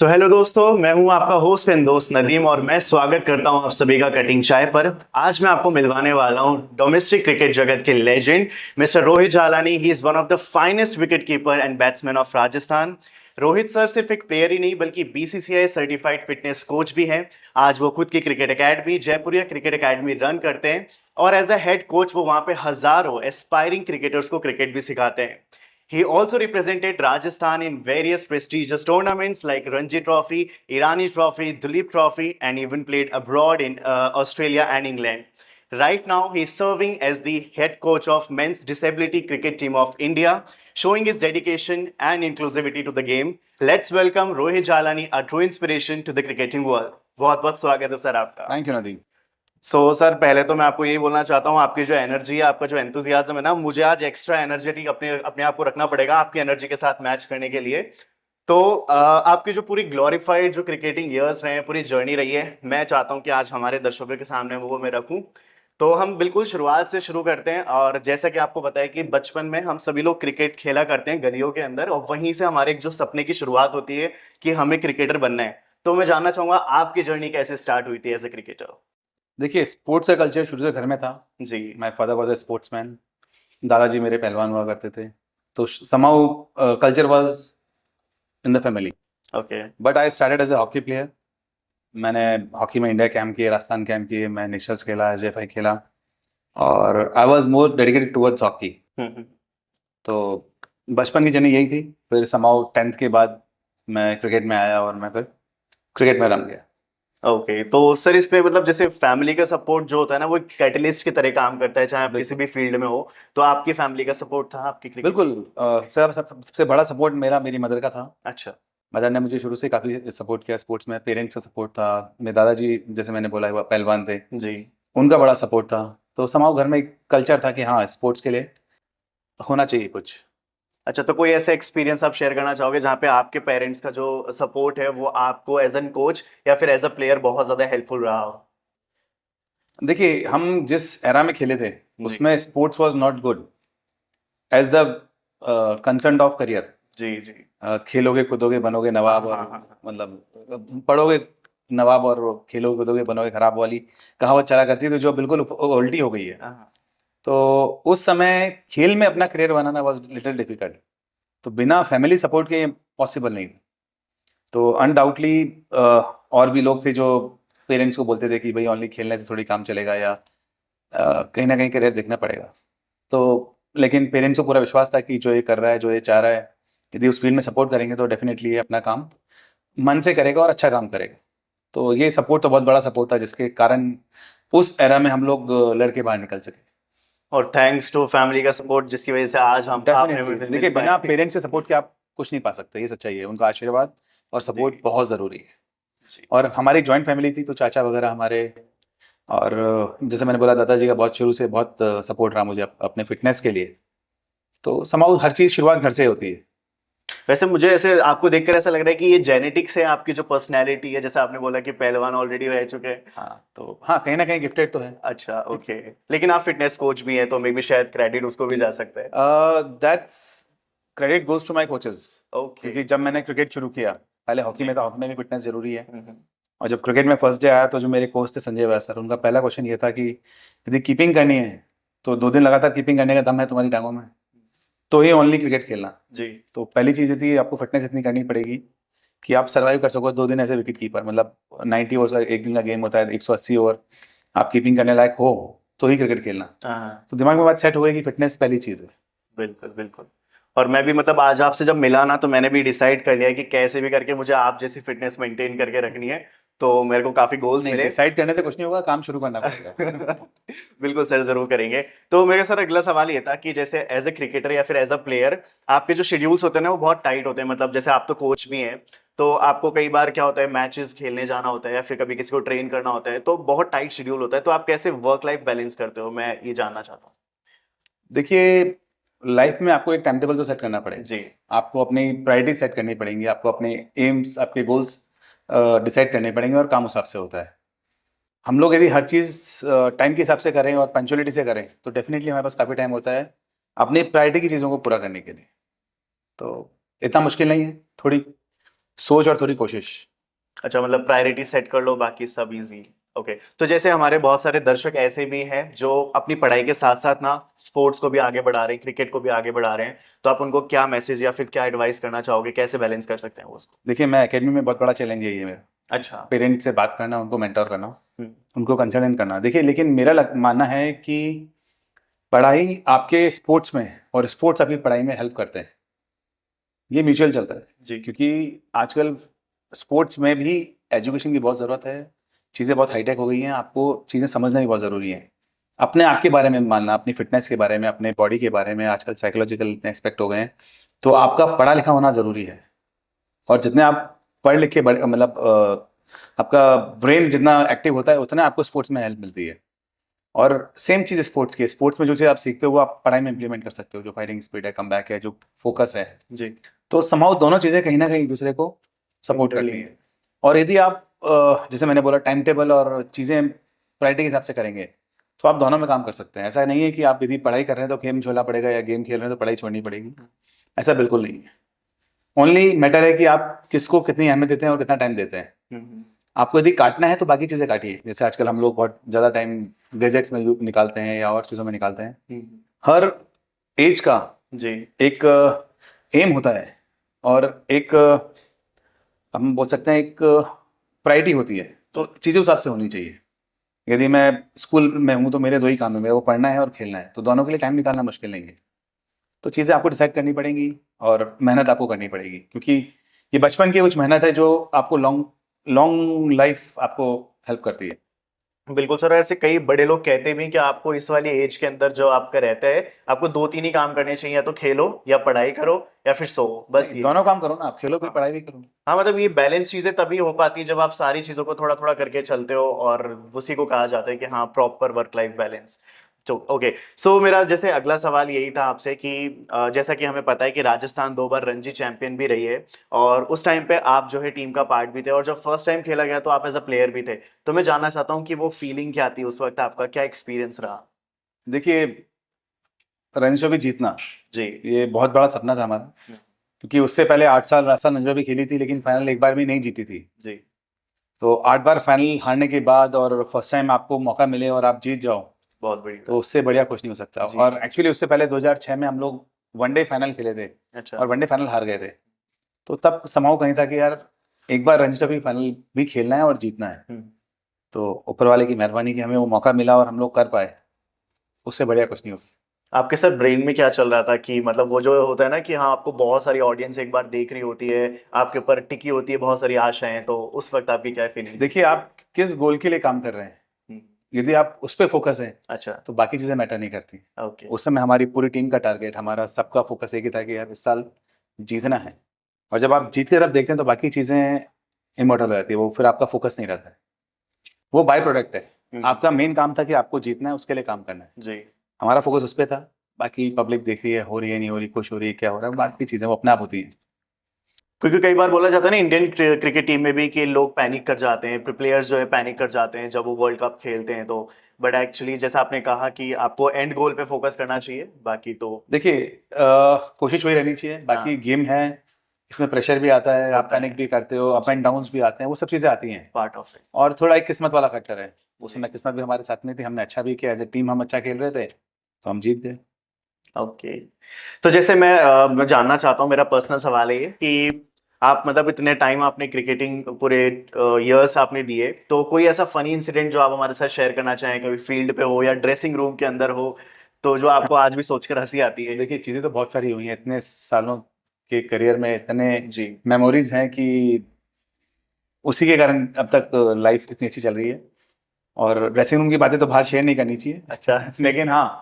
So hello दोस्तों, मैं हूं आपका होस्ट एंड दोस्त नदीम और मैं स्वागत करता हूं आप सभी का कटिंग चाय पर। आज मैं आपको मिलवाने वाला हूं डोमेस्टिक क्रिकेट जगत के legend mister Rohit जालानी। He is one of the finest wicket keeper and batsman of Rajasthan. Rohit sir सिर्फ एक प्लेयर ही नहीं बल्कि बीसीसीआई सर्टिफाइड फिटनेस कोच भी हैं। आज वो खुद की cricket academy Jaipuria cricket academy run करते हैं और एज अ हेड कोच वो वहां पे हजारों एस्पायरिंग क्रिकेटर्स को क्रिकेट भी सिखाते हैं। He also represented Rajasthan in various prestigious tournaments like Ranji Trophy, Irani Trophy, Duleep Trophy, and even played abroad in Australia and England. Right now, he is serving as the head coach of men's disability cricket team of India, showing his dedication and inclusivity to the game. Let's welcome Rohit Jalani, a true inspiration to the cricketing world. बहुत बहुत स्वागत है sir आपका। Thank you Nadeem. Sir पहले तो मैं आपको यही बोलना चाहता हूँ, आपकी जो एनर्जी है, आपका जो एंथुजियाज्म है ना, मुझे आज एक्स्ट्रा एनर्जेटिक अपने अपने आप को रखना पड़ेगा आपकी एनर्जी के साथ मैच करने के लिए। तो आपकी जो पूरी ग्लोरीफाइड जो क्रिकेटिंग ईयर्स रहे हैं, पूरी जर्नी रही है, मैं चाहता हूँ कि आज हमारे दर्शकों के सामने वो मैं रखूँ। तो हम बिल्कुल शुरुआत से शुरू करते हैं और जैसा कि आपको पता है कि बचपन में हम सभी लोग क्रिकेट खेला करते हैं गलियों के अंदर और वहीं से हमारे एक जो सपने की शुरुआत होती है कि हमें क्रिकेटर बनना है। तो मैं जानना चाहूंगा आपकी जर्नी कैसे स्टार्ट हुई थी एज ए क्रिकेटर। देखिए, स्पोर्ट्स का कल्चर शुरू से घर में था जी। My father was a sportsman. दादाजी मेरे पहलवान हुआ करते थे, तो somehow culture was in the family. Okay. But I started as a hockey player. मैंने हॉकी में इंडिया कैंप किए, राजस्थान कैंप किए, मैं नेशनल्स खेला, एसएफआई खेला और I was more dedicated towards hockey. तो बचपन की जर्नी यही थी। फिर समहाउ 10th के बाद मैं क्रिकेट में आया और मैं फिर क्रिकेट में रम गया। ओके तो सर इसमें मतलब जैसे फैमिली का सपोर्ट जो होता है ना, वो एक कैटलिस्ट की तरह काम करता है, चाहे आप किसी भी फील्ड में हो। तो आपकी फैमिली का सपोर्ट था आपकी क्रिकेट? बिल्कुल। सबसे बड़ा सपोर्ट मेरा मेरी मदर का था। अच्छा। मदर ने मुझे शुरू से काफ़ी सपोर्ट किया स्पोर्ट्स में। पेरेंट्स का सपोर्ट था, मेरे दादाजी जैसे मैंने बोला वो पहलवान थे, जी। उनका बड़ा सपोर्ट था। तो समाओ घर में एक कल्चर था कि हाँ, स्पोर्ट्स के लिए होना चाहिए कुछ। अच्छा, तो कोई ऐसा एक्सपीरियंस आप शेयर करना चाहोगे जहाँ पे आपके पेरेंट्स का जो सपोर्ट है वो आपको एज एन कोच या फिर एज अ प्लेयर बहुत ज्यादा हेल्पफुल रहा हो? देखिए, हम जिस एरा में खेले थे जी। उसमें sports was not good as the concern of career. जी जी। खेलोगे कूदोगे बनोगे नवाब, हाँ और हाँ मतलब पढ़ोगे नवाब और खेलोगे कूदोगे बनोगे खराब वाली कहावत चला करती थी, जो बिल्कुल उल्टी हो गई है। हाँ। तो उस समय खेल में अपना career banana was little difficult. तो बिना फैमिली सपोर्ट के पॉसिबल नहीं था। तो अनडाउटली और भी लोग थे जो पेरेंट्स को बोलते थे कि भाई ओनली खेलने से थोड़ी काम चलेगा, या कहीं ना कहीं करियर देखना पड़ेगा। तो लेकिन पेरेंट्स को पूरा विश्वास था कि जो ये कर रहा है, जो ये चाह रहा है, यदि उस फील्ड में सपोर्ट करेंगे तो डेफिनेटली ये अपना काम मन से करेगा और अच्छा काम करेगा। तो ये सपोर्ट तो बहुत बड़ा सपोर्ट था, जिसके कारण उस एरा में हम लोग लड़के बाहर निकल सके। और थैंक्स टू फैमिली का सपोर्ट जिसकी वजह से आज हम आपने डेफिनेटली। देखिए, बिना पेरेंट्स के सपोर्ट के आप कुछ नहीं पा सकते, ये सच्चाई है। उनका आशीर्वाद और सपोर्ट बहुत ज़रूरी है। जी। और हमारी जॉइंट फैमिली थी, तो चाचा वगैरह हमारे, और जैसे मैंने बोला दादाजी का बहुत शुरू से बहुत सपोर्ट रहा मुझे अपने फिटनेस के लिए। तो समाउ हर चीज़ शुरुआत घर से होती है। वैसे मुझे ऐसे आपको देखकर ऐसा लग रहा है कि ये जेनेटिक्स है, आपकी जो पर्सनैलिटी है, जैसे आपने बोला कि पहलवान ऑलरेडी रह चुके हैं। हाँ, तो हाँ, कहीं ना कहीं गिफ्टेड तो है। अच्छा, ओके। लेकिन आप फिटनेस कोच भी हैं तो मे बी शायद क्रेडिट उसको भी जा सकता है। That's credit goes to my coaches. Okay. क्योंकि जब मैंने क्रिकेट शुरू किया, पहले हॉकी जी। में था, हॉकी में भी फिटनेस जरूरी है। हम्म। और जब क्रिकेट में फर्स्ट डे आया तो जो मेरे कोच थे संजय वैद सर, उनका पहला क्वेश्चन ये था कि यदि कीपिंग करनी है तो 2 दिन लगातार कीपिंग करने का दम है तुम्हारी टांगों में, तो ही ओनली क्रिकेट खेलना। जी। तो पहली चीज़ ये थी, आपको फिटनेस इतनी करनी पड़ेगी कि आप सर्वाइव कर सको 2 दिन एज ए विकेट कीपर। मतलब 90 ओवर का एक दिन का गेम होता है, 180 ओवर आप कीपिंग करने लायक हो तो ही क्रिकेट खेलना। हाँ। तो दिमाग में बात सेट हो गई कि फिटनेस पहली चीज़ है। बिल्कुल बिल्कुल। और मैं भी मतलब आज आपसे जब मिला ना, तो मैंने भी डिसाइड कर लिया कि कैसे भी करके मुझे आप जैसी फिटनेस मेंटेन करके रखनी है। तो मेरे को काफी गोल्स नहीं, मिले। डिसाइड करने से कुछ नहीं होगा, काम शुरू करना पड़ेगा। बिल्कुल सर, जरूर करेंगे। तो मेरा सर अगला सवाल ये था कि जैसे एज ए क्रिकेटर या फिर एज अ प्लेयर, आपके जो शेड्यूल्स होते हैं ना वो बहुत टाइट होते हैं। मतलब जैसे आप तो कोच भी हैं, तो आपको कई बार क्या होता है, मैचेस खेलने जाना होता है या फिर कभी किसी को ट्रेन करना होता है, तो बहुत टाइट शेड्यूल होता है। तो आप कैसे वर्क लाइफ बैलेंस करते हो, मैं ये जानना चाहता हूँ। देखिए, लाइफ में आपको एक टाइम टेबल तो सेट करना पड़ेगा। जी। आपको अपनी प्रायोरिटी सेट करनी पड़ेंगी, आपको अपने एम्स, आपके गोल्स डिसाइड करने पड़ेंगे, और काम उस हिसाब से होता है। हम लोग यदि हर चीज़ टाइम के हिसाब से करें और पंचुअलिटी से करें तो डेफिनेटली हमारे पास काफ़ी टाइम होता है अपनी प्रायोरिटी की चीज़ों को पूरा करने के लिए। तो इतना मुश्किल नहीं है, थोड़ी सोच और थोड़ी कोशिश। अच्छा, मतलब प्रायोरिटी सेट कर लो, बाकी सब इजी। ओके, तो जैसे हमारे बहुत सारे दर्शक ऐसे भी हैं जो अपनी पढ़ाई के साथ साथ ना स्पोर्ट्स को भी आगे बढ़ा रहे हैं, क्रिकेट को भी आगे बढ़ा रहे हैं, तो आप उनको क्या मैसेज या फिर क्या एडवाइस करना चाहोगे, कैसे बैलेंस कर सकते हैं वो उसको? देखिए, मैं एकेडमी में बहुत बड़ा चैलेंज है ये मेरा, अच्छा। पेरेंट्स से बात करना, उनको मेंटोर करना, हम्म, उनको कंसल्टेंट करना। देखिए, लेकिन मेरा मानना है कि पढ़ाई आपके स्पोर्ट्स में और स्पोर्ट्स आपकी पढ़ाई में हेल्प करते हैं, ये म्यूचुअल चलता है। जी। क्योंकि आजकल स्पोर्ट्स में भी एजुकेशन की बहुत ज़रूरत है, चीज़ें बहुत हाईटेक हो गई हैं, आपको चीज़ें समझना भी बहुत ज़रूरी है। अपने आप के बारे में मानना, अपनी फिटनेस के बारे में, अपने बॉडी के बारे में, आजकल साइकोलॉजिकल इतने एस्पेक्ट हो गए हैं, तो आपका पढ़ा लिखा होना ज़रूरी है। और जितने आप पढ़ लिख के मतलब आपका ब्रेन जितना एक्टिव होता है, उतना आपको स्पोर्ट्स में हेल्प मिलती है। और सेम चीज़ स्पोर्ट्स की है, स्पोर्ट्स में जो चीज़ आप सीखते हो वो आप पढ़ाई में इंप्लीमेंट कर सकते हो, जो फाइटिंग स्पीड है, कमबैक है, जो फोकस है। जी। तो समहाउ दोनों चीज़ें कहीं ना कहीं एक दूसरे को सपोर्ट करती Interlink। हैं। और यदि आप जैसे मैंने बोला, टाइम टेबल और चीज़ें प्रायोरिटी के हिसाब से करेंगे, तो आप दोनों में काम कर सकते हैं। ऐसा नहीं है कि आप यदि पढ़ाई कर रहे हैं तो गेम छोड़ना पड़ेगा, या गेम खेल रहे हैं तो पढ़ाई छोड़नी पड़ेगी। ऐसा बिल्कुल नहीं है। ओनली मैटर है कि आप किसको कितनी अहमियत देते हैं और कितना टाइम देते हैं। हम्म, आपको यदि काटना है तो बाकी चीज़ें काटिए। जैसे आजकल हम लोग बहुत ज़्यादा टाइम गैजेट्स में निकालते हैं या और चीज़ों में निकालते हैं। हम्म, हर एज का जी। एक एम होता है, और एक हम बोल सकते हैं एक प्रायोरिटी होती है। तो चीज़ें उस हिसाब से होनी चाहिए। यदि मैं स्कूल में हूँ तो मेरे दो ही काम है, मेरे को पढ़ना है और खेलना है, तो दोनों के लिए टाइम निकालना मुश्किल नहीं है। तो चीज़ें आपको डिसाइड करनी पड़ेंगी और मेहनत आपको करनी पड़ेगी, क्योंकि ये बचपन की कुछ मेहनत है जो आपको लॉन्ग लॉन्ग लाइफ आपको हेल्प करती है। बिल्कुल सर, ऐसे कई बड़े लोग कहते भी हैं कि आपको इस वाली एज के अंदर जो आपका रहता है, आपको दो तीन ही काम करने चाहिए, या तो खेलो या पढ़ाई करो या फिर सो, बस नहीं, ये। दोनों काम करो ना, आप खेलो भी, हाँ। पढ़ाई भी करो। हाँ, मतलब ये बैलेंस चीजें तभी हो पाती है जब आप सारी चीजों को थोड़ा थोड़ा करके चलते हो, और उसी को कहा जाता है कि हाँ, प्रॉपर वर्क लाइफ बैलेंस। तो ओके, सो मेरा जैसे अगला सवाल यही था आपसे कि जैसा कि हमें पता है कि राजस्थान 2 बार रणजी चैंपियन भी रही है, और उस टाइम पे आप जो है टीम का पार्ट भी थे, और जब फर्स्ट टाइम खेला गया तो आप एज अ प्लेयर भी थे। तो मैं जानना चाहता हूँ कि वो फीलिंग क्या थी उस वक्त, आपका क्या एक्सपीरियंस रहा? देखिए, रणजी ट्रॉफी जीतना जी। ये बहुत बड़ा सपना था हमारा, हम्म, क्योंकि उससे पहले 8 साल राजस्थान रणजी ट्रॉफी खेली थी, लेकिन फाइनल एक बार भी नहीं जीती थी। जी। तो 8 बार फाइनल हारने के बाद और फर्स्ट टाइम आपको मौका मिले और आप जीत जाओ, बहुत बड़ी तो बात। उससे बढ़िया कुछ नहीं हो सकता। जी। और एक्चुअली उससे पहले 2006 में हम लोग वनडे फाइनल खेले थे, अच्छा। और वनडे फाइनल हार गए थे। तो तब समाव कहीं था कि यार, एक बार रणजी ट्रॉफी फाइनल भी खेलना है और जीतना है। हम्म। तो ऊपर वाले की मेहरबानी कि हमें वो मौका मिला और हम लोग कर पाए, उससे बढ़िया कुछ नहीं हो सकता। आपके सर ब्रेन में क्या चल रहा था कि मतलब वो जो होता है ना कि हाँ, आपको बहुत सारी ऑडियंस एक बार देख रही होती है, आपके ऊपर टिकी होती है बहुत सारी आशाएं, तो उस वक्त आपकी क्या फीलिंग थी? देखिए, आप किस गोल के लिए काम कर रहे हैं, हम्म, यदि आप उस पर फोकस है अच्छा। तो बाकी चीज़ें मैटर नहीं करती। ओके। उस समय हमारी पूरी टीम का टारगेट, हमारा सबका फोकस एक ही था कि यार, इस साल जीतना है। और जब आप जीत की तरफ देखते हैं तो बाकी चीज़ें इमोटल हो जाती है, वो फिर आपका फोकस नहीं रहता है, वो बाय प्रोडक्ट है। आपका मेन काम था कि आपको जीतना है, उसके लिए काम करना है। जी। हमारा फोकस उस पर था। बाकी पब्लिक देख रही है, हो रही है नहीं हो रही, खुश हो रही है, क्या हो रहा है, बाकी चीज़ें वो अपने आप होती हैं। क्योंकि कई बार बोला जाता है ना इंडियन क्रिकेट टीम में भी कि लोग पैनिक कर जाते हैं, प्लेयर्स जो है पैनिक कर जाते हैं जब वो वर्ल्ड कप खेलते हैं, तो बट एक्चुअली जैसा आपने कहा कि आपको एंड गोल पे फोकस करना चाहिए, बाकी तो। देखिए, कोशिश वही रहनी चाहिए। बाकी हाँ, गेम है, इसमें प्रेशर भी आता है, आप होता पैनिक है। भी करते हो, अप जी। एंड डाउन्स भी आते हैं, वो सब चीज़ें आती हैं। Part of it. और थोड़ा एक किस्मत वाला फैक्टर है। उस जी। समय किस्मत भी हमारे साथ में थी, हमने अच्छा भी किया, एज ए टीम हम अच्छा खेल रहे थे, तो हम जीत गए। ओके, तो जैसे मैं जानना चाहता हूँ, मेरा पर्सनल सवाल है ये कि आप मतलब इतने टाइम आपने क्रिकेटिंग पूरे इयर्स आपने दिए, तो कोई ऐसा फनी इंसिडेंट जो आप हमारे साथ शेयर करना चाहें, कभी फील्ड पे हो या ड्रेसिंग रूम के अंदर हो, तो जो आपको आज भी सोचकर हंसी आती है? देखिए, चीज़ें तो बहुत सारी हुई हैं इतने सालों के करियर में, इतने जी। मेमोरीज हैं कि उसी के कारण अब तक लाइफ इतनी अच्छी चल रही है। और ड्रेसिंग रूम की बातें तो बाहर शेयर नहीं करनी चाहिए। अच्छा। लेकिन हाँ,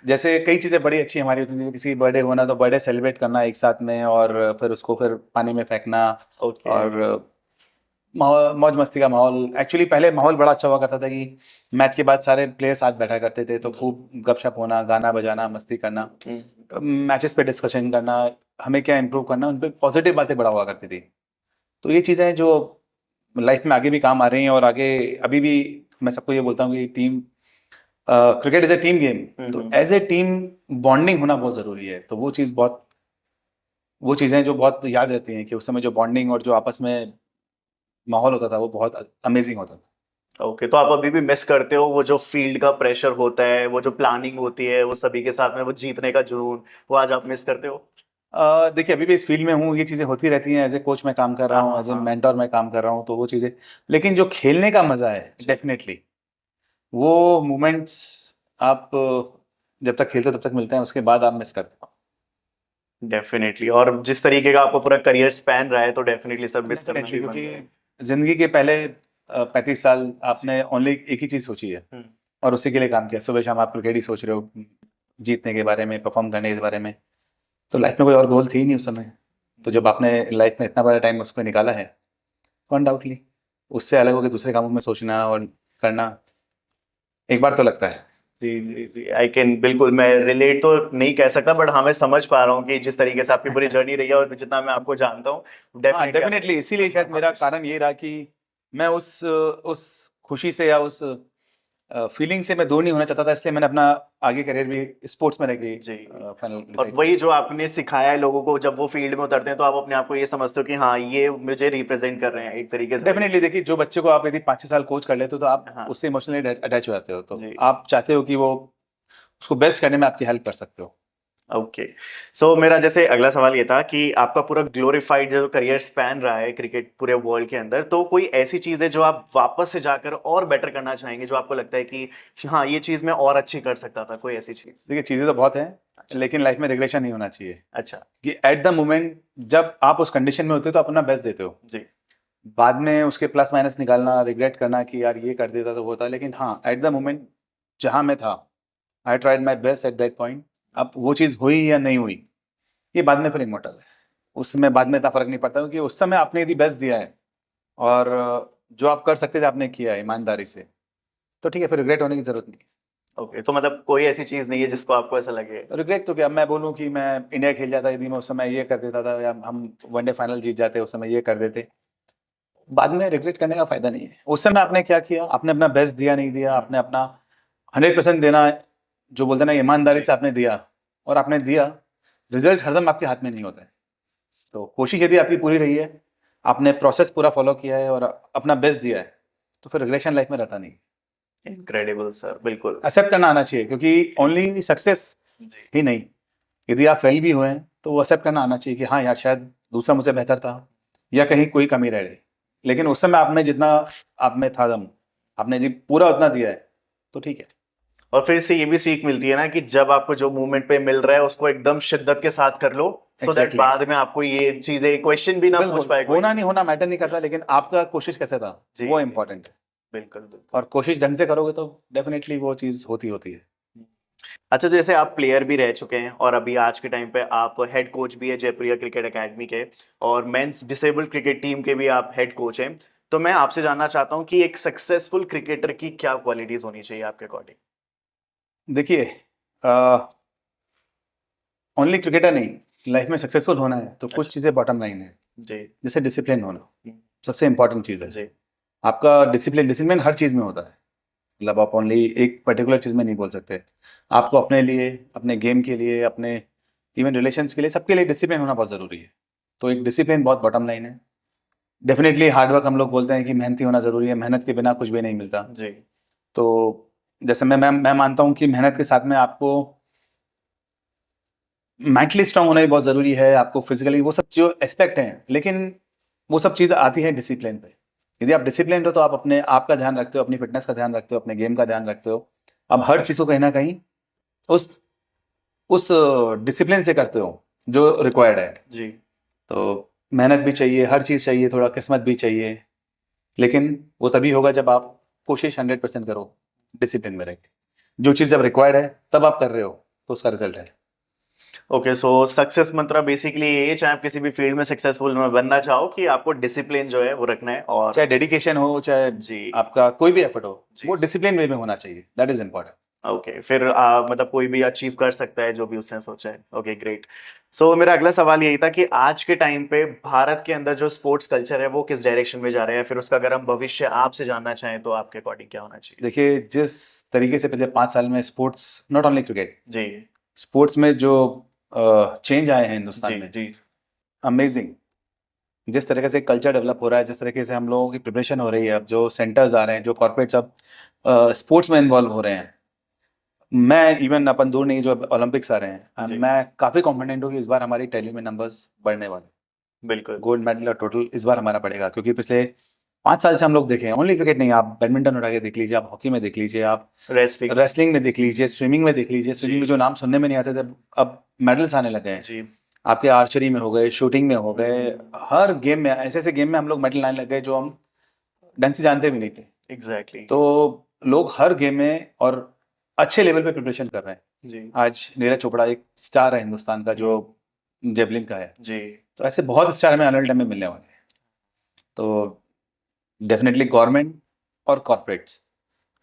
जैसे कई चीज़ें बड़ी अच्छी हमारी होती थी, किसी बर्थडे होना तो बर्थडे सेलिब्रेट करना एक साथ में, और फिर उसको फिर पानी में फेंकना, ओके। और मौज मस्ती का माहौल। एक्चुअली पहले माहौल बड़ा अच्छा हुआ करता था कि मैच के बाद सारे प्लेयर साथ बैठा करते थे, तो खूब गपशप होना, गाना बजाना, मस्ती करना, मैचेस पे डिस्कशन करना, हमें क्या इम्प्रूव करना, उन पर पॉजिटिव बातें बड़ा हुआ करती थी। तो ये चीज़ें जो लाइफ में आगे भी काम आ रही हैं, और आगे अभी भी मैं सबको ये बोलता हूँ कि team cricket is a team game, तो एज ए टीम बॉन्डिंग होना बहुत ज़रूरी है। तो वो चीज़ बहुत वो चीज़ें जो बहुत याद रहती हैं कि उस समय जो बॉन्डिंग और जो आपस में माहौल होता था वो बहुत अमेजिंग होता था। ओके, तो आप अभी भी मिस करते हो वो जो फील्ड का प्रेशर होता है, वो जो प्लानिंग होती है, वो सभी के साथ में वो जीतने का जुनून, वो आज आप मिस करते हो? देखिए अभी भी इस फील्ड में हूँ, ये चीज़ें होती रहती हैं, एज ए कोच मैं काम कर रहा हाँ, हूँ, हाँ, एज ए हाँ। मेंटर मैं काम कर रहा हूँ, तो वो चीज़ें, लेकिन जो खेलने का मज़ा है डेफिनेटली वो मोमेंट्स आप जब तक खेलते हो तब तक मिलते हैं, उसके बाद आप मिस करते हो। डेफिनेटली, और जिस तरीके का आपका पूरा करियर स्पैन रहा है तो डेफिनेटली सब मिस करना डेफिनेटली, भी बनता है। क्योंकि जिंदगी के पहले 35 साल आपने ओनली एक ही चीज़ सोची है हम्म, और उसी के लिए काम किया। सुबह शाम आप क्रिकेट ही सोच रहे हो, जीतने के बारे में, परफॉर्म करने के बारे में, तो लाइफ में कोई और गोल थी ही नहीं उस समय। तो जब आपने लाइफ में इतना बड़ा टाइम उस पर निकाला है, तो अनडाउटली उससे अलग होकर दूसरे कामों में सोचना और करना एक बार तो लगता है। जी जी जी, आई कैन, बिल्कुल मैं रिलेट तो नहीं कह सकता, बट हाँ मैं समझ पा रहा हूँ कि जिस तरीके से आपकी पूरी जर्नी रही है और जितना मैं आपको जानता हूँ, हाँ डेफिनेटली डेफिनेटली, इसीलिए शायद मेरा कारण ये रहा कि मैं उस खुशी से या उस फीलिंग से मैं दूर नहीं होना चाहता था, इसलिए मैंने अपना आगे करियर भी स्पोर्ट्स में रह के जी। फाइनल और डिसाइड वही जो आपने सिखाया है लोगों को, जब वो फील्ड में उतरते हैं तो आप अपने आप को ये समझते हो कि हाँ ये मुझे रिप्रेजेंट कर रहे हैं एक तरीके से। डेफिनेटली। देखिए जो बच्चे को आप यदि 5-6 साल कोच कर लेते हो तो आप हाँ उससे इमोशनली अटैच हो जाते हो, तो जी। आप चाहते हो कि वो उसको बेस्ट करने में आपकी हेल्प कर सकते हो। ओके, सो मेरा जैसे अगला सवाल ये था कि आपका पूरा ग्लोरीफाइड जो करियर स्पैन रहा है क्रिकेट पूरे वर्ल्ड के अंदर, तो कोई ऐसी चीज़ है जो आप वापस से जाकर और बेटर करना चाहेंगे, जो आपको लगता है कि हाँ ये चीज़ मैं और अच्छी कर सकता था, कोई ऐसी चीज़? देखिए चीज़ें तो बहुत हैं, अच्छा। लेकिन लाइफ में रिग्रेशन नहीं होना चाहिए। अच्छा। कि एट द मोमेंट जब आप उस कंडीशन में होते हो तो अपना बेस्ट देते हो, जी। बाद में उसके प्लस माइनस निकालना, रिग्रेट करना कि यार ये कर देता तो होता, लेकिन हाँ एट द मोमेंट जहाँ मैं था, I tried my best at that point. अब वो चीज़ हुई या नहीं हुई, ये बाद में फिर इमोर्टल है, उसमें बाद में इतना फर्क नहीं पड़ता, क्योंकि उस समय आपने यदि बेस्ट दिया है और जो आप कर सकते थे आपने किया है ईमानदारी से, तो ठीक है, फिर रिग्रेट होने की जरूरत नहीं। ओके, तो मतलब कोई ऐसी चीज़ नहीं है जिसको आपको ऐसा लगे? रिग्रेट तो क्या, मैं बोलूँ कि मैं इंडिया खेल जाता यदि मैं उस समय ये कर देता था, या हम वनडे फाइनल जीत जाते उस समय ये कर देते, बाद में रिग्रेट करने का फायदा नहीं है। उस समय आपने क्या किया, आपने अपना बेस्ट दिया, नहीं दिया, आपने अपना 100% देना, जो बोलते हैं ना ईमानदारी से आपने दिया, और आपने दिया, रिजल्ट हरदम आपके हाथ में नहीं होता है। तो कोशिश यदि आपकी पूरी रही है, आपने प्रोसेस पूरा फॉलो किया है और अपना बेस्ट दिया है, तो फिर रिग्रेशन लाइफ में रहता नहीं। इनक्रेडिबल सर, बिल्कुल। एक्सेप्ट करना आना चाहिए, क्योंकि ओनली सक्सेस जी। ही नहीं, यदि आप फेल भी हुए हैं तो वो एक्सेप्ट करना आना चाहिए कि हाँ यार शायद दूसरा मुझसे बेहतर था, या कहीं कोई कमी रह गई, लेकिन उस समय आपने जितना आप में था दम, आपने यदि पूरा उतना दिया है तो ठीक है। और फिर से ये भी सीख मिलती है ना कि जब आपको जो मूवमेंट पे मिल रहा है उसको एकदम शिद्दत के साथ कर लो, सो दैट एग्जैक्टली, बाद में आपको ये चीजें क्वेश्चन भी ना पूछ बिल्कुल, पाए कोई। होना नहीं होना मैटर नहीं करता, लेकिन आपका कोशिश कैसे था जी वो जी, इम्पोर्टेंट है। बिल्कुल बिल्कुल। और कोशिश ढंग से करोगे तो डेफिनेटली वो चीज़ होती होती है। अच्छा, जैसे आप प्लेयर भी रह चुके हैं और अभी आज के टाइम पे आप हेड कोच भी है जयपुरिया क्रिकेट एकेडमी के, और मेंस डिसेबल्ड क्रिकेट टीम के भी आप हेड कोच हैं, तो मैं आपसे जानना चाहता हूँ कि एक सक्सेसफुल क्रिकेटर की क्या क्वालिटीज होनी चाहिए आपके अकॉर्डिंग? देखिए ओनली क्रिकेटर नहीं, लाइफ में सक्सेसफुल होना है तो कुछ अच्छा। चीज़ें बॉटम लाइन है। जी जैसे डिसिप्लिन होना हम्म, सबसे इंपॉर्टेंट चीज़ है। जी आपका डिसिप्लिन डिसिप्लिन हर चीज़ में होता है, मतलब आप ओनली एक पर्टिकुलर चीज़ में नहीं बोल सकते। आपको अपने लिए, अपने गेम के लिए, अपने इवन रिलेशंस के लिए, सबके लिए डिसिप्लिन होना बहुत ज़रूरी है। तो एक डिसिप्लिन बहुत बॉटम लाइन है। डेफिनेटली हार्डवर्क, हम लोग बोलते हैं कि मेहनती होना ज़रूरी है, मेहनत के बिना कुछ भी नहीं मिलता। जी तो जैसे मैं मानता हूँ कि मेहनत के साथ में आपको मेंटली स्ट्रांग होना भी बहुत ज़रूरी है, आपको फिजिकली, वो सब जो एस्पेक्ट हैं, लेकिन वो सब चीज़ आती है डिसिप्लिन पे। यदि आप डिसिप्लिन हो तो आप अपने आप का ध्यान रखते हो, अपनी फिटनेस का ध्यान रखते हो, अपने गेम का ध्यान रखते हो। अब हर चीज़ को कहीं ना कहीं उस उस डिसिप्लिन से करते हो जो रिक्वायर्ड है। जी। तो मेहनत भी चाहिए, हर चीज़ चाहिए, थोड़ा किस्मत भी चाहिए, लेकिन वो तभी होगा जब आप कोशिश 100% करो डिसिप्लिन में रह के। जो चीज़ जब रिक्वायर्ड है तब आप कर रहे हो तो उसका रिजल्ट है। ओके, सो सक्सेस मंत्र बेसिकली ये है, चाहे आप किसी भी फील्ड में सक्सेसफुल बनना चाहो, कि आपको डिसिप्लिन जो है वो रखना है। और चाहे डेडिकेशन हो, चाहे जी आपका कोई भी एफर्ट हो, जी वो डिसिप्लिन वे में होना चाहिए, दैट इज इम्पोर्टेंट। ओके, फिर मतलब कोई भी अचीव कर सकता है जो भी उसने सोचा है। Okay great. सो मेरा अगला सवाल यही था कि आज के टाइम पे भारत के अंदर जो स्पोर्ट्स कल्चर है वो किस डायरेक्शन में जा रहा है, फिर उसका अगर हम भविष्य आपसे जानना चाहें तो आपके अकॉर्डिंग क्या होना चाहिए? देखिए जिस तरीके से पिछले 5 साल में स्पोर्ट्स, नॉट ओनली क्रिकेट, जी स्पोर्ट्स में जो चेंज आए हैं हिंदुस्तान जी में, जी अमेजिंग। जिस तरीके से कल्चर डेवलप हो रहा है, जिस तरीके से हम लोगों की प्रिपरेशन हो रही है, अब जो सेंटर्स आ रहे हैं, जो कॉर्पोरेट्स अब स्पोर्ट्स में इन्वॉल्व हो रहे हैं, मैं इवन अपन दूर नहीं, जो ओलंपिक्स आ रहे हैं, जी। मैं काफ़ी कॉन्फिडेंट हूँ कि इस बार हमारी टैली में नंबर्स बढ़ने वाले। बिल्कुल। गोल्ड मेडल टोटल इस बार हमारा बढ़ेगा, क्योंकि पिछले 5 साल से हम लोग देखें, ओनली क्रिकेट नहीं, आप बैडमिंटन उठा के देख लीजिए, आप हॉकी में देख लीजिए, आप रेसलिंग। रेसलिंग में देख लीजिए, स्विमिंग में देख लीजिए। स्विमिंग में जो नाम सुनने में नहीं आते थे, अब मेडल्स आने लगे हैं। जी। आपके आर्चरी में हो गए, शूटिंग में हो गए, हर गेम में ऐसे ऐसे गेम में हम लोग मेडल लाने लग गए जो हम ढंग से जानते भी नहीं थे। एग्जैक्टली। तो लोग हर गेम में और अच्छे लेवल पे प्रिपरेशन कर रहे हैं। जी। आज नीरज चोपड़ा एक स्टार है हिंदुस्तान का, जो जेवलिन का है। जी। तो ऐसे बहुत स्टार हमें आने वाले टाइम में मिलने वाले हैं। तो डेफिनेटली गवर्नमेंट और कॉर्पोरेट्स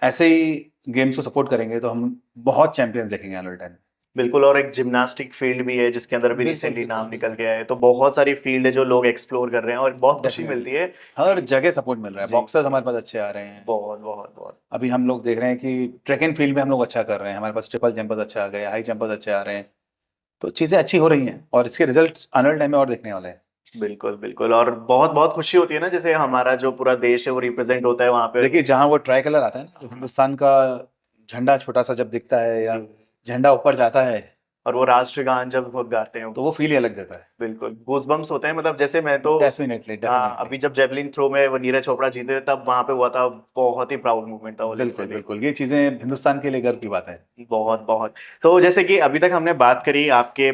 ऐसे ही गेम्स को सपोर्ट करेंगे तो हम बहुत चैंपियंस देखेंगे आने वाले टाइम में। बिल्कुल। और एक जिम्नास्टिक फील्ड भी है जिसके अंदर अभी बिल्कुल, रिसेंटली बिल्कुल, नाम बिल्कुल। निकल गया है, तो बहुत सारी फील्ड है जो लोग एक्सप्लोर कर रहे हैं और बहुत खुशी Definitely. मिलती है। हर जगह सपोर्ट मिल रहा है। जी। बॉक्सर्स हमारे पास अच्छे आ रहे हैं। बहुत बहुत बहुत। अभी हम लोग देख रहे हैं कि ट्रैक एंड फील्ड में हम लोग अच्छा कर रहे हैं। हमारे पास ट्रिपल जंपर्स अच्छे आ गए, हाई जंपर्स अच्छे आ रहे हैं। तो चीज़ें अच्छी हो रही हैं और इसके रिजल्ट आने वाले टाइम में और देखने वाले हैं। बिल्कुल बिल्कुल। और बहुत बहुत खुशी होती है ना, जैसे हमारा जो पूरा देश है वो रिप्रेजेंट होता है वहाँ पे। देखिए, जहाँ वो ट्राई कलर आता है ना, हिंदुस्तान का झंडा छोटा सा जब दिखता है या झंडा ऊपर जाता है, और वो राष्ट्रगान जब वो गाते हैं तो वो फील ही अलग देता है। बिल्कुल गूजबम्स होते हैं। मतलब जैसे मैं तो डेफिनेटली, हाँ, डेफिनेटली। अभी जब जेवलिन थ्रो में वो नीरज चोपड़ा जीते थे, तब वहां पे हुआ था, बहुत ही प्राउड मूवमेंट था वो बिल्कुल, लिटरली। बिल्कुल। ये चीज़ें हिंदुस्तान के लिए गर्व की बात है। बहुत बहुत। तो जैसे कि अभी तक हमने बात करी आपके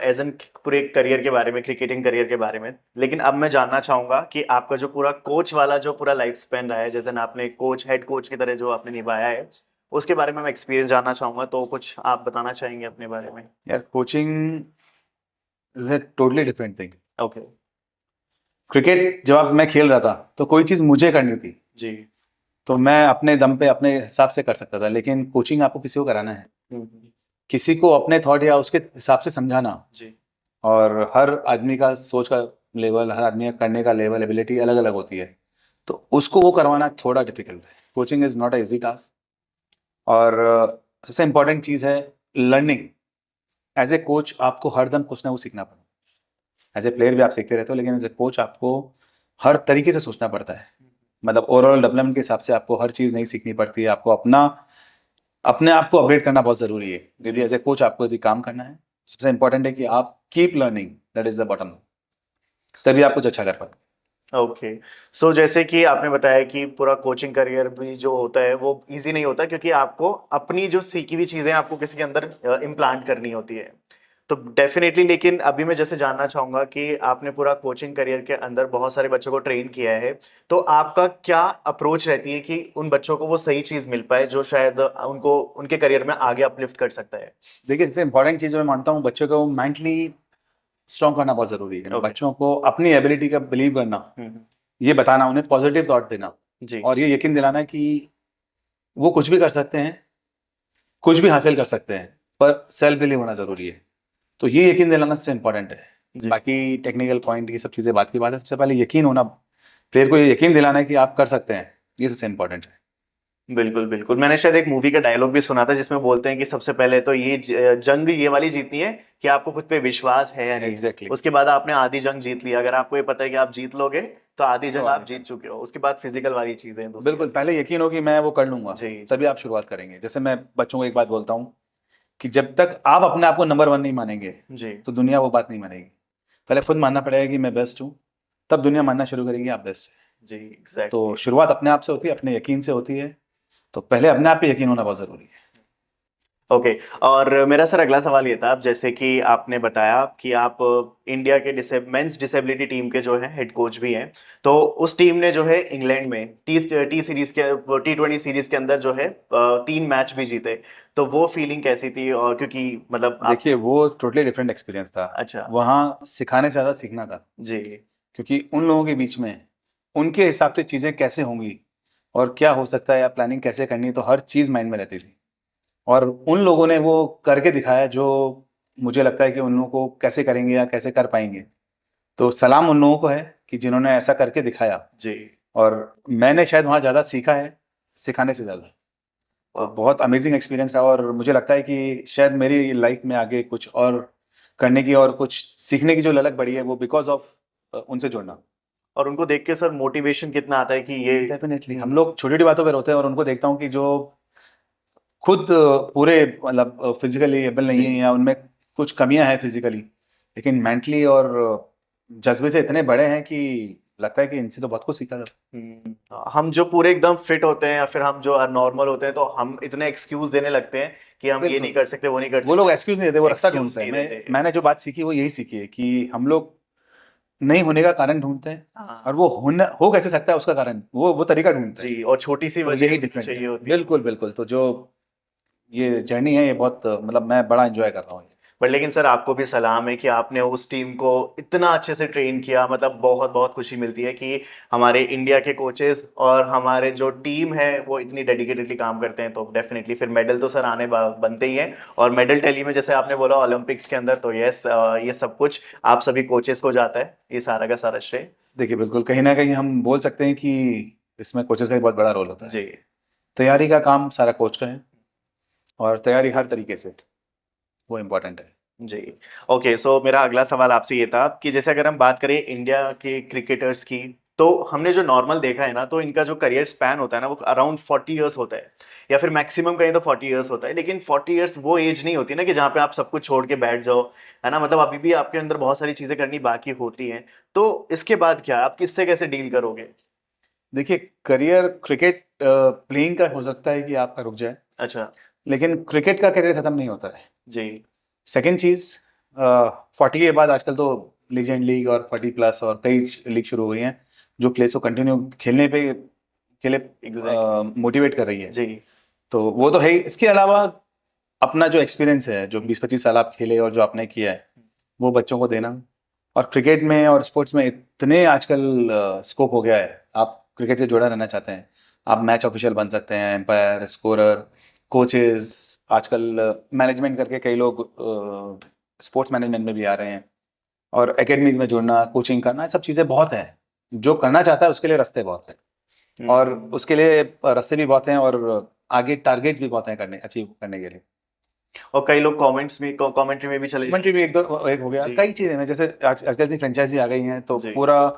एज एन पूरे करियर के बारे में, क्रिकेटिंग करियर के बारे में, लेकिन अब मैं जानना चाहूंगा कि आपका जो पूरा कोच वाला जो पूरा लाइफ स्पेन रहा है, जैसे ना आपने कोच, हेड कोच की तरह जो आपने निभाया है, उसके बारे में मैं एक्सपीरियंस जानना चाहूंगा। तो कुछ आप बताना चाहेंगे अपने बारे में? यार, coaching is a totally different thing. Okay. Cricket जब मैं खेल रहा था तो कोई चीज़ मुझे करनी थी, जी। तो मैं अपने दम पे अपने हिसाब से कर सकता था। लेकिन कोचिंग आपको किसी को कराना है, किसी को अपने थॉट या उसके हिसाब से समझाना। जी। और हर आदमी का सोच का लेवल, हर आदमी का करने का लेवल, एबिलिटी अलग अलग होती है। तो उसको वो करवाना थोड़ा डिफिकल्ट है। Coaching is not a easy task. और सबसे इम्पोर्टेंट चीज़ है लर्निंग। एज ए कोच आपको हरदम कुछ ना कुछ सीखना पड़ता है। एज ए प्लेयर भी आप सीखते रहते हो, लेकिन एज ए कोच आपको हर तरीके से सोचना पड़ता है। मतलब ओवरऑल डेवलपमेंट के हिसाब से आपको हर चीज़ नहीं सीखनी पड़ती है। आपको अपने आप को अपडेट करना बहुत ज़रूरी है। यदि एज ए कोच आपको यदि काम करना है, सबसे इम्पोर्टेंट है कि आप keep learning, that is the bottom line. तभी आप कुछ अच्छा कर पाए। ओके। सो जैसे कि आपने बताया कि पूरा कोचिंग करियर भी जो होता है वो इजी नहीं होता, क्योंकि आपको अपनी जो सीखी हुई चीज़ें आपको किसी के अंदर इम्प्लांट करनी होती है। तो डेफिनेटली, लेकिन अभी मैं जैसे जानना चाहूँगा कि आपने पूरा कोचिंग करियर के अंदर बहुत सारे बच्चों को ट्रेन किया है, तो आपका क्या अप्रोच रहती है कि उन बच्चों को वो सही चीज़ मिल पाए जो शायद उनको उनके करियर में आगे अपलिफ्ट कर सकता है? देखिए, सबसे इंपॉर्टेंट चीज़ मैं मानता हूँ, बच्चों को मेंटली स्ट्रॉन्ग करना बहुत ज़रूरी है। Okay. बच्चों को अपनी एबिलिटी का बिलीव करना, ये बताना, उन्हें पॉजिटिव थॉट देना जी। और ये यकीन दिलाना कि वो कुछ भी कर सकते हैं, कुछ भी हासिल कर सकते हैं, पर सेल्फ बिलीव होना ज़रूरी है। तो ये यकीन दिलाना सबसे इम्पोर्टेंट है। जी। बाकी टेक्निकल पॉइंट, ये सब चीज़ें बात की बात है। सबसे पहले यकीन होना, प्लेयर को ये यकीन दिलाना है कि आप कर सकते हैं, ये सबसे इम्पोर्टेंट है। बिल्कुल बिल्कुल। मैंने शायद एक मूवी का डायलॉग भी सुना था जिसमें बोलते हैं कि सबसे पहले तो ये जंग ये वाली जीतनी है कि आपको खुद पे विश्वास है या नहीं। एग्जैक्टली। उसके बाद आपने आधी जंग जीत ली। अगर आपको ये पता है कि आप जीत लोगे तो आधी जंग आप जीत चुके हो। उसके बाद फिजिकल वाली चीजें हैं दूसरी। बिल्कुल, पहले यकीन हो कि मैं वो कर लूंगा, जी। तभी आप शुरुआत करेंगे। जैसे मैं बच्चों को एक बात बोलता हूँ कि जब तक आप अपने आप को नंबर 1 नहीं मानेंगे, जी। तो दुनिया वो बात नहीं मानेगी। पहले खुद मानना पड़ेगा कि मैं बेस्ट हूँ, तब दुनिया मानना शुरू करेगी आप बेस्ट हैं। जी। तो एग्जैक्टली। शुरुआत अपने आप से होती है, अपने यकीन से होती है। तो पहले अपने आप पे यकीन होना बहुत ज़रूरी है। ओके। और मेरा सर अगला सवाल ये था, अब जैसे कि आपने बताया कि आप इंडिया के मेंस डिसेबिलिटी टीम के जो है हेड कोच भी हैं, तो उस टीम ने जो है इंग्लैंड में टी सीरीज के T20 सीरीज के अंदर जो है 3 मैच भी जीते। तो वो फीलिंग कैसी थी? और क्योंकि मतलब आप। देखिए, वो टोटली डिफरेंट एक्सपीरियंस था। अच्छा। वहाँ सिखाने से ज़्यादा सीखना था, जी। क्योंकि उन लोगों के बीच में उनके हिसाब से चीज़ें कैसे होंगी और क्या हो सकता है या प्लानिंग कैसे करनी है, तो हर चीज़ माइंड में रहती थी। और उन लोगों ने वो करके दिखाया जो मुझे लगता है कि उन लोगों को कैसे करेंगे या कैसे कर पाएंगे। तो सलाम उन लोगों को है कि जिन्होंने ऐसा करके दिखाया। जी। और मैंने शायद वहाँ ज़्यादा सीखा है सिखाने से ज़्यादा। तो वाह। बहुत अमेजिंग एक्सपीरियंस रहा और मुझे लगता है कि शायद मेरी लाइफ में आगे कुछ और करने की और कुछ सीखने की जो ललक बढ़ी है वो बिकॉज ऑफ उनसे जुड़ना। और उनको देख के सर मोटिवेशन कितना आता है कि ये डेफिनेटली हम लोग छोटी छोटी बातों पे रोते हैं और उनको देखता हूँ कि जो खुद पूरे मतलब फिजिकली एबल नहीं है या उनमें कुछ कमियां हैं फिजिकली, लेकिन मेंटली और जज्बे से इतने बड़े हैं कि लगता है कि इनसे तो बहुत कुछ सीखा जा सकता हम जो पूरे एकदम फिट होते हैं या फिर हम जो नॉर्मल होते हैं तो हम इतने एक्सक्यूज देने लगते हैं कि हम ये बिल्कुल। नहीं कर सकते, वो नहीं कर है। वो सकते। लोग एक्सक्यूज नहीं देते, वो रास्ता Excuse ढूंढते हैं। नहीं देते। मैंने जो बात सीखी वो यही सीखी है कि हम लोग नहीं होने का कारण ढूंढते हैं हाँ और वो हो कैसे सकता है उसका कारण वो तरीका ढूंढते हैं। जी, और छोटी सी तो वजह यही भी डिफरेंट चाहिए है। होती है। बिल्कुल बिल्कुल। तो जो ये जर्नी है ये बहुत मतलब मैं बड़ा एंजॉय कर रहा हूँ। बट लेकिन सर आपको भी सलाम है कि आपने उस टीम को इतना अच्छे से ट्रेन किया, मतलब बहुत बहुत खुशी मिलती है कि हमारे इंडिया के कोचेस और हमारे जो टीम है वो इतनी डेडिकेटेडली काम करते हैं। तो डेफिनेटली फिर मेडल तो सर आने बनते ही हैं। और मेडल टैली में जैसे आपने बोला ओलंपिक्स के अंदर, तो यस ये सब कुछ आप सभी कोचेस को जाता है, ये सारा का सारा श्रेय। देखिए बिल्कुल कहीं ना कहीं हम बोल सकते हैं कि इसमें कोचेस का भी बहुत बड़ा रोल होता है। जी तैयारी का काम सारा कोच का है और तैयारी हर तरीके से वो इम्पोर्टेंट है। जी। ओके, सो मेरा अगला सवाल आपसे ये था कि जैसे अगर हम बात करें इंडिया के क्रिकेटर्स की, तो हमने जो नॉर्मल देखा है ना, तो इनका जो करियर स्पैन होता है ना वो अराउंड 40 इयर्स होता है, या फिर मैक्सिमम कहीं तो 40 इयर्स होता है। लेकिन 40 इयर्स वो एज नहीं होती ना कि जहाँ पे आप सब कुछ छोड़ के बैठ जाओ, है ना। मतलब अभी भी आपके अंदर बहुत सारी चीजें करनी बाकी होती हैं। तो इसके बाद क्या आप किससे कैसे डील करोगे? देखिए करियर क्रिकेट प्लेइंग का हो सकता है कि आपका रुक जाए, अच्छा। लेकिन क्रिकेट का करियर खत्म नहीं होता है। जी सेकेंड चीज 40 के बाद आजकल तो लीजेंड लीग और 40+ और कई लीग शुरू हो गई हैं जो प्लेयर्स को कंटिन्यू खेलने पे के लिए मोटिवेट कर रही है। जी तो वो तो है ही। इसके अलावा अपना जो एक्सपीरियंस है जो 20-25 साल आप खेले और जो आपने किया है वो बच्चों को देना। और क्रिकेट में और स्पोर्ट्स में इतने आजकल स्कोप हो गया है, आप क्रिकेट से जुड़ा रहना चाहते हैं आप मैच ऑफिशियल बन सकते हैं, एम्पायर, स्कोरर, कोचेस, आजकल मैनेजमेंट करके कई लोग स्पोर्ट्स मैनेजमेंट में भी आ रहे हैं। और एकेडमीज में जुड़ना, कोचिंग करना, ये सब चीज़ें बहुत हैं। जो करना चाहता है उसके लिए रास्ते बहुत हैं और उसके लिए रास्ते भी बहुत हैं और आगे टारगेट्स भी बहुत हैं करने अचीव करने के लिए। और कई लोग कमेंट्री में भी चले कमेंट्री भी एक हो गया। जी कई चीज़ें हैं जैसे आजकल की फ्रेंचाइजी आ गई हैं तो जी। पूरा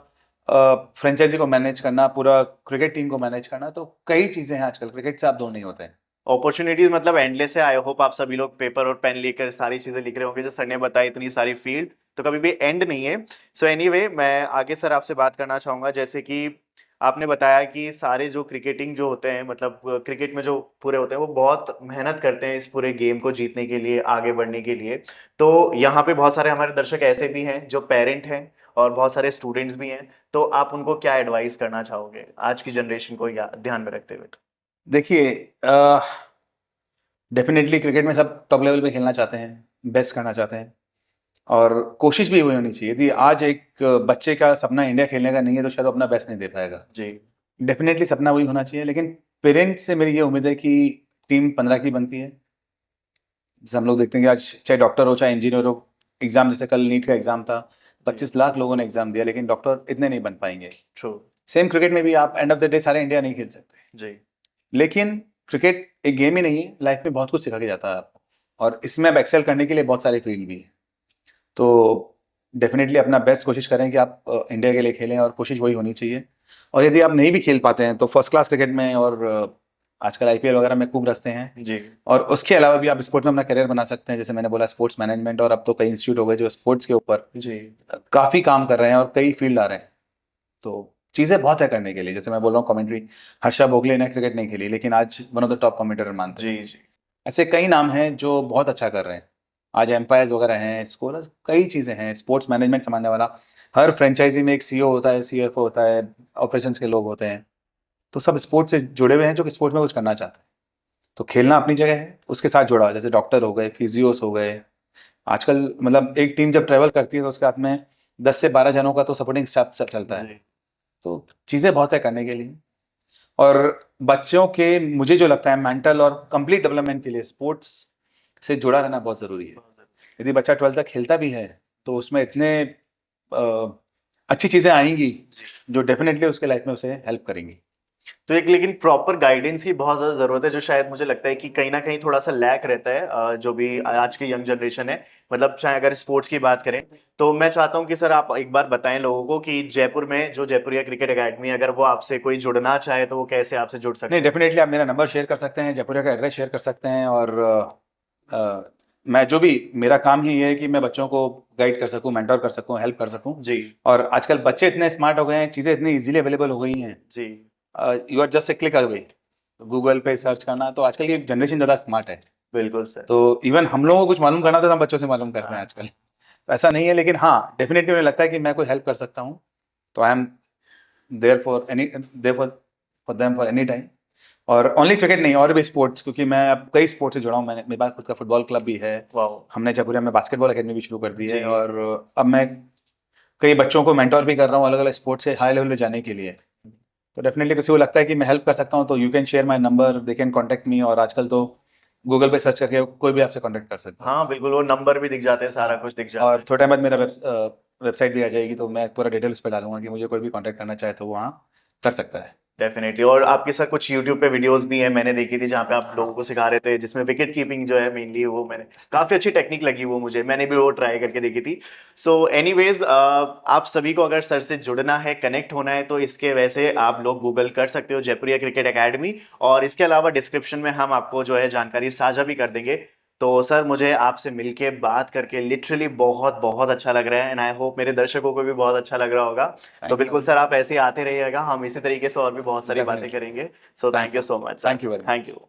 फ्रेंचाइजी को मैनेज करना, पूरा क्रिकेट टीम को मैनेज करना, तो कई चीज़ें हैं आजकल। क्रिकेट से आप दूर नहीं होते हैं। अपॉर्चुनिटीज मतलब एंडलेस है। आई होप आप सभी लोग पेपर और पेन लेकर सारी चीजें लिख रहे होंगे जो सर ने बताई, इतनी सारी फील्ड तो कभी भी एंड नहीं है। सो एनीवे मैं आगे सर आपसे बात करना चाहूंगा, जैसे कि आपने बताया कि सारे जो क्रिकेटिंग जो होते हैं, मतलब क्रिकेट में जो पूरे होते हैं वो बहुत मेहनत करते हैं इस पूरे गेम को जीतने के लिए, आगे बढ़ने के लिए। तो यहाँ पे बहुत सारे हमारे दर्शक ऐसे भी हैं जो पेरेंट हैं और बहुत सारे स्टूडेंट्स भी हैं। तो आप उनको क्या एडवाइस करना चाहोगे आज की जनरेशन को ध्यान में रखते हुए? देखिए डेफिनेटली क्रिकेट में सब टॉप लेवल पे खेलना चाहते हैं, बेस्ट करना चाहते हैं और कोशिश भी वही होनी चाहिए। यदि आज एक बच्चे का सपना इंडिया खेलने का नहीं है तो शायद वो अपना बेस्ट नहीं दे पाएगा। जी डेफिनेटली सपना वही होना चाहिए, लेकिन पेरेंट्स से मेरी ये उम्मीद है कि टीम 15 की बनती है। जैसे हम लोग देखते हैं कि आज चाहे डॉक्टर हो चाहे इंजीनियर हो, एग्जाम जैसे कल नीट का एग्जाम था, 25 लाख लोगों ने एग्जाम दिया लेकिन डॉक्टर इतने नहीं बन पाएंगे। ट्रू। सेम क्रिकेट में भी आप एंड ऑफ द डे सारे इंडिया नहीं खेल सकते, जी लेकिन क्रिकेट एक गेम ही नहीं है, लाइफ में बहुत कुछ सिखा के जाता है आपको और इसमें अब एक्सेल करने के लिए बहुत सारे फील्ड भी है। तो डेफिनेटली अपना बेस्ट कोशिश करें कि आप इंडिया के लिए खेलें और कोशिश वही होनी चाहिए। और यदि आप नहीं भी खेल पाते हैं तो फर्स्ट क्लास क्रिकेट में और आजकल आईपीएल वगैरह में खूब रस्ते हैं। जी और उसके अलावा भी आप स्पोर्ट्स में अपना करियर बना सकते हैं। जैसे मैंने बोला स्पोर्ट्स मैनेजमेंट, और अब तो कई इंस्टीट्यूट हो गए जो स्पोर्ट्स के ऊपर जी काफ़ी काम कर रहे हैं और कई फील्ड आ रहे हैं। तो चीज़ें बहुत है करने के लिए। जैसे मैं बोल रहा हूँ कमेंट्री, हर्षा भोगले ने क्रिकेट नहीं खेली लेकिन आज one of the top commentator मानते हैं। जी जी। ऐसे कई नाम हैं जो बहुत अच्छा कर रहे हैं। आज एम्पायर्स वगैरह हैं, स्कोरर्स, कई चीज़ें हैं। स्पोर्ट्स मैनेजमेंट संभालने वाला, हर फ्रेंचाइजी में एक सीईओ होता है, सीएफओ होता है, ऑपरेशंस के लोग होते हैं। तो सब स्पोर्ट्स से जुड़े हुए हैं जो कि स्पोर्ट्स में कुछ करना चाहते हैं। तो खेलना अपनी जगह है, उसके साथ जुड़ा हुआ है। जैसे डॉक्टर हो गए, फिजियोस हो गए। आजकल मतलब एक टीम जब ट्रैवल करती है तो उसके हाथ में 10 से 12 जनों का तो सपोर्टिंग स्टाफ चलता है। जी तो चीज़ें बहुत है करने के लिए। और बच्चों के मुझे जो लगता है मेंटल और कंप्लीट डेवलपमेंट के लिए स्पोर्ट्स से जुड़ा रहना बहुत ज़रूरी है। यदि बच्चा 12th तक खेलता भी है तो उसमें इतने अच्छी चीज़ें आएंगी जो डेफिनेटली उसके लाइफ में उसे हेल्प करेंगी। तो एक लेकिन प्रॉपर गाइडेंस की बहुत ज़्यादा ज़रूरत है, जो शायद मुझे लगता है कि कहीं ना कहीं थोड़ा सा लैक रहता है, जो भी आज की यंग जनरेशन है। मतलब चाहे अगर स्पोर्ट्स की बात करें, तो मैं चाहता हूं कि सर आप एक बार बताएं लोगों को कि जयपुर में जो जयपुरिया क्रिकेट एकेडमी, अगर वो आपसे कोई जुड़ना चाहे तो वो कैसे आपसे जुड़ सकते नहीं, हैं? डेफिनेटली आप मेरा नंबर शेयर कर सकते हैं, जयपुर का एड्रेस शेयर कर सकते हैं, और मैं जो भी, मेरा काम ही ये है कि मैं बच्चों को गाइड कर सकूं, मेंटोर कर सकूं, हेल्प कर सकूं। जी। और आजकल बच्चे इतने स्मार्ट हो गए हैं, चीज़ें इतनी इजीली अवेलेबल हो गई हैं, जी। You are just a click away. Google पे सर्च करना, तो आजकल की जनरेशन ज़्यादा स्मार्ट है। बिल्कुल सर। तो इवन हम लोगों को कुछ मालूम करना होता है तो हम बच्चों से मालूम करते हैं आजकल। तो ऐसा नहीं है, लेकिन हाँ, डेफिनेटली मुझे लगता है कि मैं कोई हेल्प कर सकता हूँ, तो I am there for any, there for them for any time. और ओनली क्रिकेट नहीं, और भी स्पोर्ट्स, क्योंकि मैं अब कई स्पोर्ट्स से जुड़ा हूँ। मैंने, मेरे पास खुद का फुटबॉल क्लब भी है, वाह। हमने जयपुरिया में बास्केटबॉल अकेडमी भी शुरू कर दी जी। है, और अब मैं कई बच्चों को मेंटोर भी कर रहा हूँ अलग अलग स्पोर्ट्स से हाई लेवल पे जाने के लिए। तो डेफिनेटली किसी को लगता है कि मैं हेल्प कर सकता हूँ, तो you can share my number, they can contact me, और आजकल तो गूगल पे सर्च करके कोई भी आपसे कॉन्टेक्ट कर सकता है। हाँ बिल्कुल, वो नंबर भी दिख जाते हैं, सारा हाँ, कुछ दिख जाता और है। थोड़े टाइम बाद मेरा वेबसाइट भी आ जाएगी, तो मैं पूरा डिटेल उस पर डालूंगा कि मुझे कोई भी कॉन्टेक्ट करना चाहे तो वहाँ कर सकता है। डेफिनेटली। और आपके साथ कुछ यूट्यूब पे वीडियोस भी हैं, मैंने देखी थी, जहाँ पे आप लोगों हाँ, को सिखा रहे थे, जिसमें विकेट कीपिंग जो है मेनली, वो मैंने काफी अच्छी टेक्निक लगी वो मुझे, मैंने भी वो ट्राई करके देखी थी। सो एनीवेज, आप सभी को अगर सर से जुड़ना है, कनेक्ट होना है, तो इसके वैसे आप लोग गूगल कर सकते हो जयपुरिया क्रिकेट एकेडमी, और इसके अलावा डिस्क्रिप्शन में हम आपको जो है जानकारी साझा भी कर देंगे। तो सर, मुझे आपसे मिलके बात करके लिटरली बहुत बहुत अच्छा लग रहा है, एंड आई होप मेरे दर्शकों को भी बहुत अच्छा लग रहा होगा। तो थैंक यू। बिल्कुल सर, आप ऐसे ही आते रहिएगा, हम इसी तरीके से और भी बहुत सारी बातें डेफिनेटली। करेंगे। So thank thank you you. So much sir. Thank you very thank much. You.